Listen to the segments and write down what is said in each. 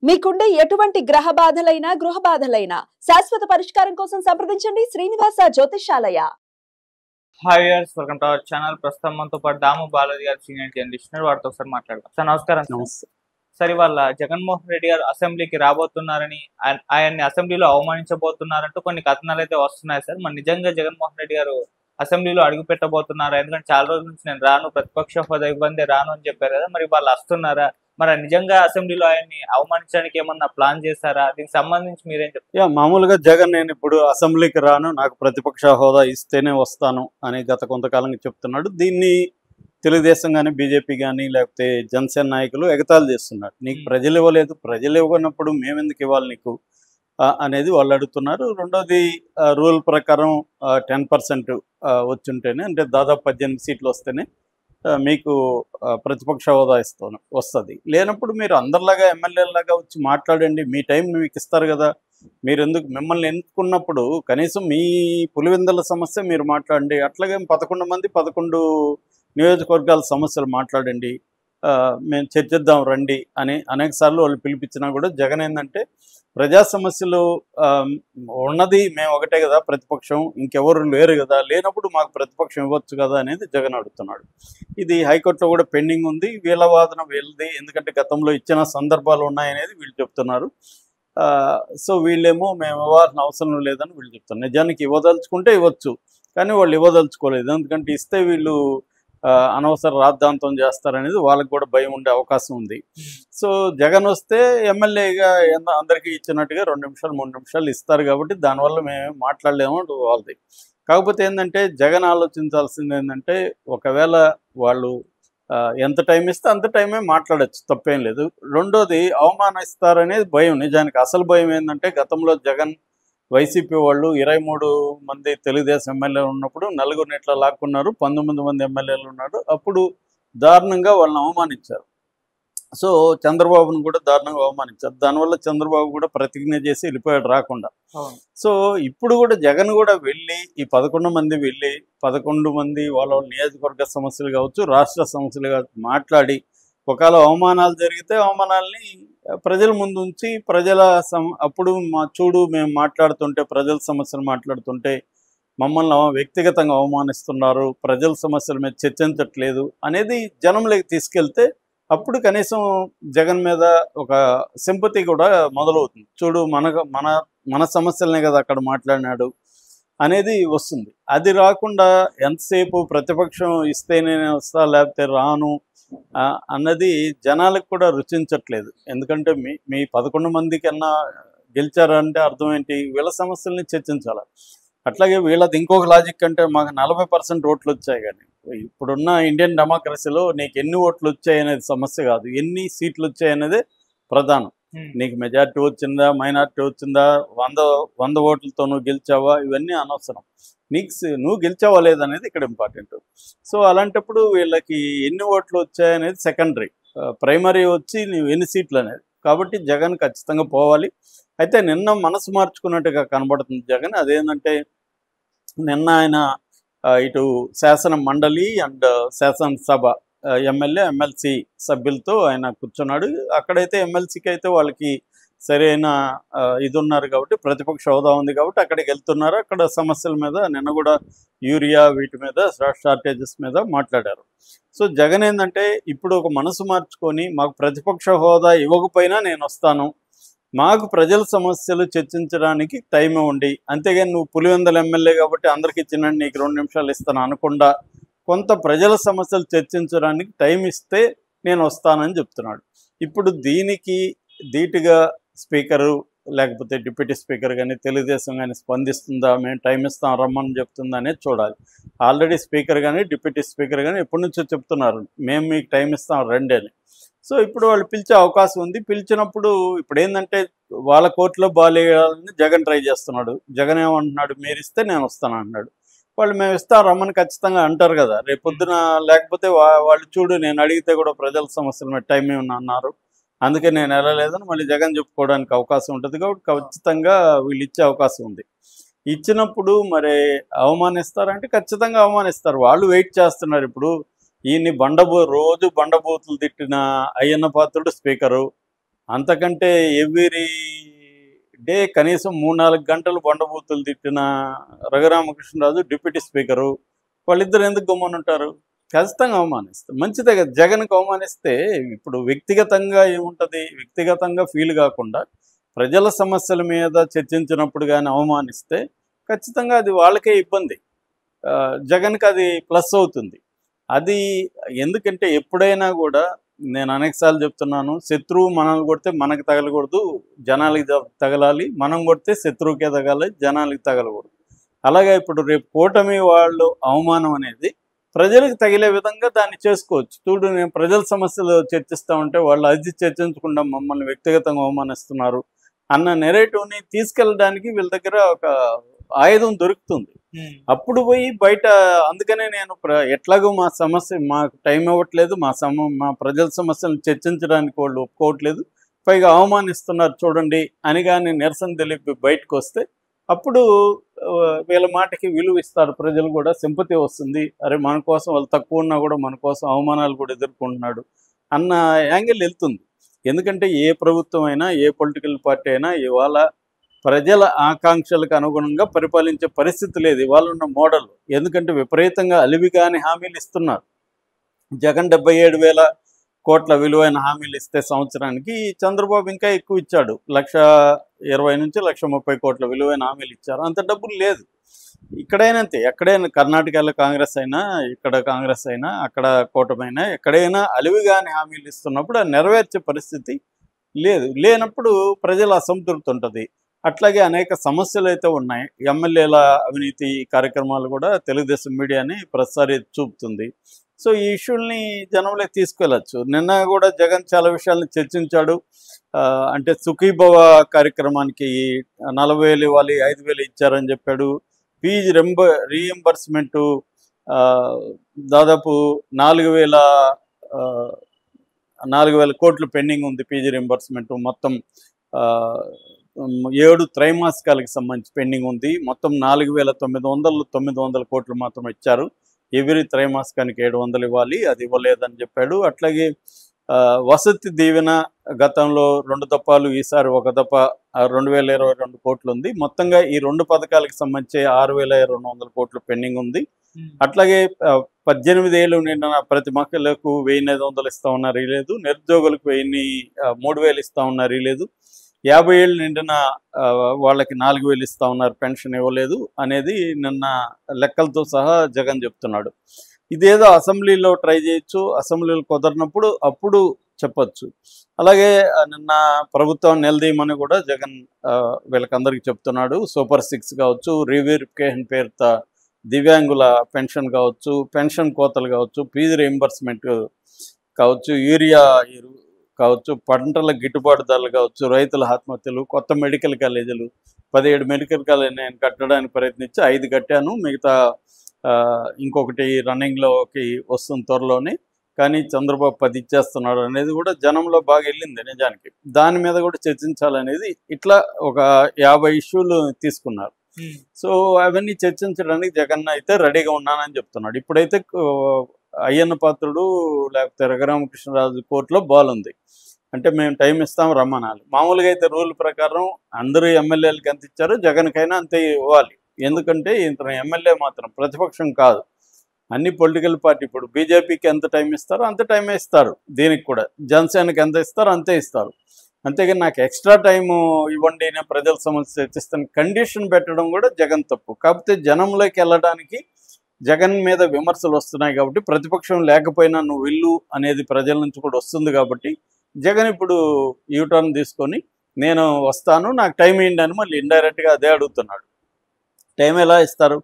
మీకుండే ఎటువంటి గ్రహ బాధలైనా గృహ బాధలైనా శాశ్వత పరిష్కారం కోసం సంప్రదించండి Srinivasa Jyotishalaya. Hi viewers, welcome to our channel. ప్రస్తుతం మనతో పాటు దాము బాలాజీ గారు సీనియర్ జర్నలిస్ట్, వారితో ఒకసారి మాట్లాడదాం. సార్ నమస్కారం. నమస్తే. సార్, ఇవాళ జగన్మోహన్ రెడ్డి గారు అసెంబ్లీకి రాబోతున్నారని, ఆయన్ని అసెంబ్లీలో అవమానించబోతున్నారంటూ కొన్ని కథనాలు అయితే వస్తున్నాయి సార్. మరి నిజంగా జగన్మోహన్ రెడ్డి గారు అసెంబ్లీలో అడుగు పెట్టబోతున్నారా? ఎందుకంటే చాలా రోజుల నుంచి నేను రాను, ప్రతిపక్ష హోదా ఇబ్బంది రాను అని చెప్పారు కదా, మరి వాళ్ళు వస్తున్నారా? మరి నిజంగా అసెంబ్లీలో ఆయన్ని అవమానించడానికి ఏమన్నా ప్లాన్ చేశారా? దీనికి సంబంధించి మీరేం చెప్తారు? మామూలుగా జగన్ నేను ఇప్పుడు అసెంబ్లీకి రాను, నాకు ప్రతిపక్ష హోదా ఇస్తేనే వస్తాను అని గత కొంతకాలంగా చెప్తున్నాడు. దీన్ని తెలుగుదేశం కానీ బీజేపీ కానీ లేకపోతే జనసేన నాయకులు ఎగతాళి చేస్తున్నారు. నీకు ప్రజలు ఇవ్వలేదు, ప్రజలు ఇవ్వనప్పుడు మేమెందుకు ఇవ్వాలి నీకు అనేది వాళ్ళు అడుగుతున్నారు. రెండోది రూల్ ప్రకారం 10% వచ్చుంటేనే, అంటే దాదాపు 18 సీట్లు వస్తేనే మీకు ప్రతిపక్ష హోదా వస్తుంది. లేనప్పుడు మీరు అందరిలాగా ఎమ్మెల్యేలాగా వచ్చి మాట్లాడండి, మీ టైం మీకు ఇస్తారు కదా. మీరు ఎందుకు మిమ్మల్ని ఎన్నుకున్నప్పుడు కనీసం మీ పులివెందుల సమస్య మీరు మాట్లాడండి. అట్లాగే 11 మంది 11 నియోజకవర్గాల సమస్యలు మాట్లాడండి, మేము చర్చిద్దాం రండి అని అనేక సార్లు వాళ్ళు పిలిపించినా కూడా జగన్ ఏంటంటే ప్రజా సమస్యలు ఉన్నది మేము ఒకటే కదా ప్రతిపక్షం, ఇంకెవరు లేరు కదా, లేనప్పుడు మాకు ప్రతిపక్షం ఇవ్వచ్చు కదా అనేది జగన్ అడుగుతున్నాడు. ఇది హైకోర్టులో కూడా పెండింగ్ ఉంది. వీళ్ళ వాదన వీళ్ళది, ఎందుకంటే గతంలో ఇచ్చిన సందర్భాలు ఉన్నాయనేది వీళ్ళు చెప్తున్నారు. సో వీళ్ళేమో మేము ఇవ్వాల్సిన అవసరం లేదని వీళ్ళు చెప్తున్నారు. నిజానికి ఇవ్వదలుచుకుంటే ఇవ్వచ్చు, కానీ వాళ్ళు ఇవ్వదలుచుకోలేదు. ఎందుకంటే ఇస్తే వీళ్ళు అనవసర రాద్ధాంతం చేస్తారనేది వాళ్ళకి కూడా భయం ఉండే అవకాశం ఉంది. సో జగన్ వస్తే ఎమ్మెల్యేగా అందరికీ ఇచ్చినట్టుగా 2 నిమిషాలు 3 నిమిషాలు ఇస్తారు కాబట్టి దానివల్ల మేము మాట్లాడలేము వాళ్ళది. కాకపోతే ఏంటంటే జగన్ ఆలోచించాల్సింది ఏంటంటే, ఒకవేళ వాళ్ళు ఎంత టైం ఇస్తే అంత టైమే మాట్లాడచ్చు, తప్పేం లేదు. రెండోది అవమానిస్తారనేది భయం. నిజానికి అసలు భయం ఏంటంటే, గతంలో జగన్ వైసీపీ వాళ్ళు 23 మంది తెలుగుదేశం ఎమ్మెల్యేలు ఉన్నప్పుడు 4 ఇట్లా లాక్కున్నారు, 19 మంది ఎమ్మెల్యేలు ఉన్నారు. అప్పుడు దారుణంగా వాళ్ళని అవమానించారు. సో చంద్రబాబును కూడా దారుణంగా అవమానించారు. దానివల్ల చంద్రబాబు కూడా ప్రతిజ్ఞ చేసి వెళ్ళిపోయాడు రాకుండా. సో ఇప్పుడు కూడా జగన్ కూడా వెళ్ళి ఈ 11 మంది వెళ్ళి 11 మంది వాళ్ళ నియోజకవర్గ సమస్యలు కావచ్చు, రాష్ట్ర సమస్యలు కావచ్చు మాట్లాడి, ఒకవేళ అవమానాలు జరిగితే అవమానాల్ని ప్రజల ముందు ఉంచి అప్పుడు చూడు మేము మాట్లాడుతుంటే, ప్రజల సమస్యలు మాట్లాడుతుంటే మమ్మల్ని వ్యక్తిగతంగా అవమానిస్తున్నారు, ప్రజల సమస్యల మీద చర్చించట్లేదు అనేది జనంలోకి తీసుకెళ్తే అప్పుడు కనీసం జగన్ మీద ఒక సింపతి కూడా మొదలవుతుంది. చూడు మన సమస్యలనే కదా అక్కడ మాట్లాడినాడు అనేది వస్తుంది. అది రాకుండా ఎంతసేపు ప్రతిపక్షం ఇస్తే నేను వస్తా లేకపోతే రాను అన్నది జనాలకు కూడా రుచించట్లేదు. ఎందుకంటే మీ 11 మంది కన్నా గెలిచారంటే అర్థం ఏంటి? వీళ్ళ సమస్యల్ని చర్చించాలి. అట్లాగే వీళ్ళది ఇంకొక లాజిక్ అంటే, మాకు 40% ఓట్లు వచ్చాయి, కానీ ఇప్పుడున్న ఇండియన్ డెమోక్రసీలో నీకు ఎన్ని ఓట్లు వచ్చాయి అనేది సమస్య కాదు, ఎన్ని సీట్లు వచ్చాయి అనేది ప్రధానం. నీకు మెజారిటీ వచ్చిందా, మైనారిటీ వచ్చిందా, 100 ఓట్లతో నువ్వు గెలిచావా, ఇవన్నీ అనవసరం. నువ్వు గెలిచావా లేదనేది ఇక్కడ ఇంపార్టెంట్. సో అలాంటప్పుడు వీళ్ళకి ఎన్ని ఓట్లు వచ్చాయనేది సెకండరీ, ప్రైమరీ వచ్చి నువ్వు ఎన్ని సీట్లు అనేది. కాబట్టి జగన్ ఖచ్చితంగా పోవాలి. అయితే నిన్న మనసు మార్చుకున్నట్టుగా కనబడుతుంది జగన్. అదేంటంటే, నిన్న ఆయన ఇటు శాసన మండలి అండ్ శాసనసభ ఎమ్మెల్యే ఎమ్మెల్సీ సభ్యులతో ఆయన కూర్చున్నాడు. అక్కడైతే ఎమ్మెల్సీకి అయితే వాళ్ళకి సరైన ఇది ఉన్నారు కాబట్టి, ప్రతిపక్ష హోదా ఉంది కాబట్టి అక్కడికి వెళ్తున్నారు. అక్కడ సమస్యల మీద నిన్న కూడా యూరియా వీటి మీద షార్టేజెస్ మీద మాట్లాడారు. సో జగన్ ఏంటంటే ఇప్పుడు ఒక మనసు మార్చుకొని, మాకు ప్రతిపక్ష హోదా ఇవ్వకపోయినా నేను వస్తాను, మాకు ప్రజల సమస్యలు చర్చించడానికి టైం ఇవ్వండి, అంతేగాని నువ్వు పులివెందుల ఎమ్మెల్యే కాబట్టి అందరికి ఇచ్చినట్టు నీకు 2 నిమిషాలు ఇస్తాను అనకుండా కొంత ప్రజల సమస్యలు చర్చించడానికి టైం ఇస్తే నేను వస్తానని చెప్తున్నాడు. ఇప్పుడు దీనికి ధీటుగా స్పీకరు లేకపోతే డిప్యూటీ స్పీకర్ కానీ తెలుగుదేశం కానీ స్పందిస్తుందా, మేము టైం ఇస్తాం రమ్మని చెప్తుందా అనేది చూడాలి. ఆల్రెడీ స్పీకర్ కానీ డిప్యూటీ స్పీకర్ కానీ ఎప్పటి నుంచో చెప్తున్నారు, మేము మీకు టైం ఇస్తాం రండి అని. సో ఇప్పుడు వాళ్ళు పిలిచే అవకాశం ఉంది. పిలిచినప్పుడు ఇప్పుడు ఏంటంటే, వాళ్ళ కోర్టులో బాలేయాలని జగన్ ట్రై చేస్తున్నాడు. జగన్ ఏమంటున్నాడు, మీరు ఇస్తే నేను వస్తాను అంటున్నాడు. వాళ్ళు మేము ఇస్తాం రమ్మని ఖచ్చితంగా అంటారు కదా రేపొద్దున. లేకపోతే వాళ్ళు చూడు నేను అడిగితే కూడా ప్రజల సమస్యల మీద టైం ఏమన్నా అన్నారు, అందుకే నేను వెళ్ళలేదని మళ్ళీ జగన్ చెప్పుకోవడానికి అవకాశం ఉంటుంది. కాబట్టి ఖచ్చితంగా వీళ్ళు ఇచ్చే అవకాశం ఉంది. ఇచ్చినప్పుడు మరి అవమానిస్తారంటే ఖచ్చితంగా అవమానిస్తారు. వాళ్ళు వెయిట్ చేస్తున్నారు. ఇప్పుడు ఈయన్ని రోజు బండబూతులు తిట్టిన అయ్యన్న పాత్రుడు స్పీకరు, అంతకంటే ఎవ్రీ డే కనీసం 3-4 గంటలు బండబూతులు తిట్టిన రఘురామకృష్ణరాజు డిప్యూటీ స్పీకరు వాళ్ళిద్దరు ఎందుకు గమ్మునుంటారు? ఖచ్చితంగా అవమానిస్తారు. మంచిదే కదా, జగన్కి అవమానిస్తే ఇప్పుడు వ్యక్తిగతంగా ఏముంటుంది, వ్యక్తిగతంగా ఫీల్ కాకుండా ప్రజల సమస్యల మీద చర్చించినప్పుడు కానీ అవమానిస్తే ఖచ్చితంగా అది వాళ్ళకే ఇబ్బంది. జగన్కి అది ప్లస్ అవుతుంది. అది ఎందుకంటే ఎప్పుడైనా కూడా నేను అనేకసార్లు చెప్తున్నాను, శత్రువు మనల్ని కొడితే మనకు తగలకూడదు, జనాలకి తగలాలి, మనం కొడితే శత్రువుకే తగలాలి, జనాలకి తగలకూడదు. అలాగే ఇప్పుడు రేపు కూటమి వాళ్ళు అవమానం అనేది ప్రజలకు తగిలే విధంగా దాన్ని చేసుకోవచ్చు. చూడు, నేను ప్రజల సమస్యలు చర్చిస్తూ ఉంటే వాళ్ళు అది చర్చించకుండా మమ్మల్ని వ్యక్తిగతంగా అవమానిస్తున్నారు అన్న నెరేటివ్ని తీసుకెళ్ళడానికి వీళ్ళ దగ్గర ఒక ఆయుధం దొరుకుతుంది. అప్పుడు పోయి బయట, అందుకనే నేను ఎట్లాగో మా సమస్య మాకు టైం ఇవ్వట్లేదు, మా ప్రజల సమస్యలను చర్చించడానికి వాళ్ళు ఒప్పుకోవట్లేదు, పైగా అవమానిస్తున్నారు చూడండి అని కానీ నిరసన తెలిపి బయటకు వస్తే అప్పుడు వీళ్ళ మాటకి విలువ ఇస్తారు ప్రజలు కూడా, సింపతి వస్తుంది. అరే మన కోసం వాళ్ళు తక్కువ ఉన్నా కూడా మన కోసం అవమానాలు కూడా ఎదుర్కొంటున్నాడు అన్న యాంగిల్ వెళ్తుంది. ఎందుకంటే ఏ ప్రభుత్వం అయినా, ఏ పొలిటికల్ పార్టీ అయినా ఇవాళ ప్రజల ఆకాంక్షలకు అనుగుణంగా పరిపాలించే పరిస్థితి లేదు ఇవాళ ఉన్న మోడల్. ఎందుకంటే విపరీతంగా అలివిగాని హామీలు ఇస్తున్నారు. జగన్ 77,000 కోట్ల విలువైన హామీలు ఇస్తే సంవత్సరానికి, చంద్రబాబు ఇంకా ఎక్కువ ఇచ్చాడు, 1,20,000 నుంచి 1,30,000 కోట్ల విలువైన హామీలు ఇచ్చారు. అంత డబ్బులు లేదు. ఇక్కడైనా అంతే, ఎక్కడైనా కర్ణాటకలో కాంగ్రెస్ అయినా, ఇక్కడ కాంగ్రెస్ అయినా, అక్కడ కూటమైనా, ఎక్కడైనా అలివిగాని హామీలు ఇస్తున్నప్పుడు అది నెరవేర్చే పరిస్థితి లేదు. లేనప్పుడు ప్రజల అసంతృప్తి ఉంటుంది. అట్లాగే అనేక సమస్యలు అయితే ఉన్నాయి. ఎమ్మెల్యేల అవినీతి కార్యక్రమాలు కూడా తెలుగుదేశం మీడియాని ప్రతిసారి చూపుతుంది. సో ఈ ఇష్యూల్ని జనంలోకి తీసుకెళ్ళచ్చు. నిన్న కూడా జగన్ చాలా విషయాలను చర్చించాడు. అంటే సుఖీభవ కార్యక్రమానికి 40,000 ఇవ్వాలి, 5,000 ఇచ్చారని చెప్పాడు. ఫీజు రీఎంబర్స్మెంటు దాదాపు 4,000 కోట్లు పెండింగ్ ఉంది. ఫీజు రీఎంబర్స్మెంట్ మొత్తం 7 త్రైమాసికాలకు సంబంధించి పెండింగ్ ఉంది. మొత్తం 4,900 కోట్లు మాత్రం ఇచ్చారు. ఎవ్రీ త్రైమాసికానికి 700 ఇవ్వాలి, అది ఇవ్వలేదని చెప్పాడు. అట్లాగే వసతి దీవెన గతంలో 2 దఫాలు, ఈసారి 1 దఫా 2,022 కోట్లు ఉంది. మొత్తంగా ఈ 2 పథకాలకు సంబంధించి 6,200 కోట్లు పెండింగ్ ఉంది. అట్లాగే 18 ఏళ్ళు నిండిన ప్రతి మహిళలకు 1,500 ఇస్తా ఉన్నారు, లేదు. నిరుద్యోగులకు 3,000 ఇస్తా ఉన్నారు, లేదు. 50 ఏళ్ళు నిండిన వాళ్ళకి 4,000 ఇస్తా ఉన్నారు, పెన్షన్ ఇవ్వలేదు అనేది నిన్న లెక్కలతో సహా జగన్ చెప్తున్నాడు. ఇదేదో అసెంబ్లీలో ట్రై చేయొచ్చు, అసెంబ్లీలో కుదరినప్పుడు అప్పుడు చెప్పచ్చు. అలాగే నిన్న ప్రభుత్వం నిలదీయమని కూడా జగన్ వీళ్ళకందరికీ చెప్తున్నాడు. సూపర్ 6 కావచ్చు, రీవెరిఫికేషన్ పేరుతో దివ్యాంగుల పెన్షన్ కావచ్చు, పెన్షన్ కోతలు కావచ్చు, ఫీజు రీఎంబర్స్మెంట్ కావచ్చు, యూరియా కావచ్చు, పంటల గిట్టుబాటు ధరలు కావచ్చు, రైతుల ఆత్మహత్యలు, కొత్త మెడికల్ కాలేజీలు 17 మెడికల్ కాలేజీలు నేను కట్టడానికి ప్రయత్నించి 5 కట్టాను, మిగతా ఇంకొకటి రన్నింగ్లోకి వస్తుంది త్వరలోనే, కానీ చంద్రబాబు 10 ఇచ్చేస్తున్నాడు అనేది కూడా జనంలో బాగా వెళ్ళింది నిజానికి. దాని మీద కూడా చర్చించాలనేది ఇట్లా ఒక 50 ఇష్యూలు తీసుకున్నారు. సో అవన్నీ చర్చించడానికి జగన్ అయితే రెడీగా ఉన్నానని చెప్తున్నాడు. ఇప్పుడైతే అయ్యన్న పాత్రుడు లేకపోతే రఘురామకృష్ణరాజు కోర్టులో బాల్ ఉంది. అంటే మేము టైం ఇస్తాం రమ్మనాలి. మామూలుగా అయితే రూల్ ప్రకారం అందరూ ఎమ్మెల్యేలకు ఎంత ఇచ్చారో జగన్కైనా అంతే ఇవ్వాలి. ఎందుకంటే ఇంత ఎమ్మెల్యే మాత్రం ప్రతిపక్షం కాదు. అన్ని పొలిటికల్ పార్టీ ఇప్పుడు బీజేపీకి ఎంత టైం ఇస్తారో అంత టైమే ఇస్తారు, దీనికి కూడా జనసేనకి ఎంత ఇస్తారో అంతే ఇస్తారు. అంతేగాని నాకు ఎక్స్ట్రా టైము ఇవ్వండి, నేను ప్రజల సమస్య చర్చిస్తాను కండిషన్ పెట్టడం కూడా జగన్ తప్పు. కాకపోతే జనంలోకి వెళ్ళడానికి జగన్ మీద విమర్శలు వస్తున్నాయి కాబట్టి, ప్రతిపక్షం లేకపోయినా నువ్వు వెళ్ళు అనేది ప్రజల నుంచి కూడా వస్తుంది కాబట్టి జగన్ ఇప్పుడు యూటర్న్ తీసుకొని నేను వస్తాను, నాకు టైం ఏంటి అని మళ్ళీ ఇండైరెక్ట్గా అదే అడుగుతున్నాడు. టైం ఎలా ఇస్తారు?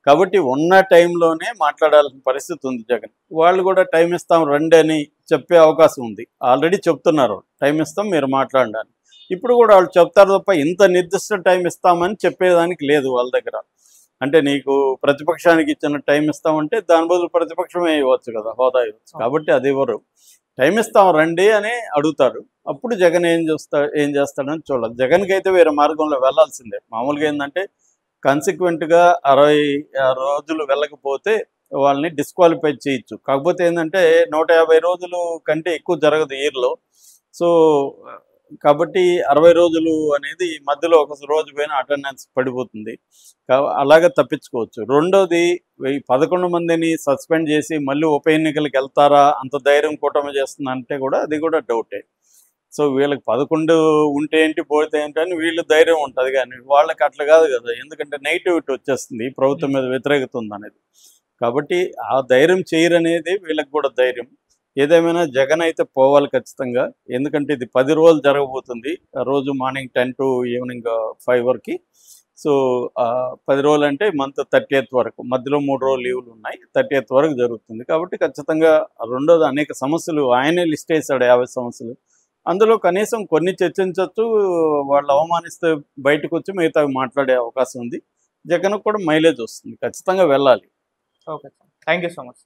కాబట్టి ఉన్న టైంలోనే మాట్లాడాల్సిన పరిస్థితి ఉంది జగన్. వాళ్ళు కూడా టైం ఇస్తాం రండి అని చెప్పే అవకాశం ఉంది. ఆల్రెడీ చెప్తున్నారు టైం ఇస్తాం మీరు మాట్లాడడానికి. ఇప్పుడు కూడా వాళ్ళు చెప్తారు తప్ప ఇంత నిర్దిష్ట టైం ఇస్తామని చెప్పేదానికి లేదు వాళ్ళ దగ్గర. అంటే నీకు ప్రతిపక్షానికి ఇచ్చిన టైం ఇస్తామంటే దాని బదులు ప్రతిపక్షమే ఇవ్వచ్చు కదా, హోదా ఇవ్వచ్చు. కాబట్టి అది ఇవ్వరు. టైం ఇస్తాం రండి అని అడుగుతారు. అప్పుడు జగన్ ఏం చేస్తాడని చూడాలి. జగన్కి అయితే వేరే మార్గంలో వెళ్లాల్సిందే. మామూలుగా ఏంటంటే కన్సిక్వెంట్గా 60 రోజులు వెళ్ళకపోతే వాళ్ళని డిస్క్వాలిఫై చేయొచ్చు. కాకపోతే ఏంటంటే 150 రోజులు కంటే ఎక్కువ జరగదు ఇయర్లో. సో కాబట్టి 60 రోజులు అనేది మధ్యలో ఒక రోజు పోయిన అటెండెన్స్ పడిపోతుంది. అలాగే తప్పించుకోవచ్చు. రెండోది 11 మందిని సస్పెండ్ చేసి మళ్ళీ ఉప ఎన్నికలకు వెళ్తారా, అంత ధైర్యం కూటమి చేస్తుందంటే కూడా అది కూడా డౌటే. సో వీళ్ళకి 11 ఉంటే ఏంటి, పోతే ఏంటి అని వీళ్ళు ధైర్యం ఉంటుంది, కానీ వాళ్ళకి అట్లా కాదు కదా. ఎందుకంటే నెగిటివిటీ వచ్చేస్తుంది, ప్రభుత్వం మీద వ్యతిరేకత ఉందనేది. కాబట్టి ఆ ధైర్యం చేయరనేది వీళ్ళకి కూడా ధైర్యం. ఏదేమైనా జగన్ అయితే పోవాలి ఖచ్చితంగా. ఎందుకంటే ఇది 10 రోజులు జరగబోతుంది, రోజు మార్నింగ్ 10 to ఈవినింగ్ 5 వరకు. సో 10 రోజులు అంటే మంత్ 30th వరకు, మధ్యలో 3 రోజులు లీవులు ఉన్నాయి, 30th వరకు జరుగుతుంది. కాబట్టి ఖచ్చితంగా. రెండోది అనేక సమస్యలు ఆయనే లిస్ట్ వేశాడు, 50 సమస్యలు. అందులో కనీసం కొన్ని చర్చించవచ్చు, వాళ్ళు అవమానిస్తే బయటకు వచ్చి మిగతావి మాట్లాడే అవకాశం ఉంది. జగన్ కూడా మైలేజ్ వస్తుంది, ఖచ్చితంగా వెళ్ళాలి. Okay sir, thank you so much sir.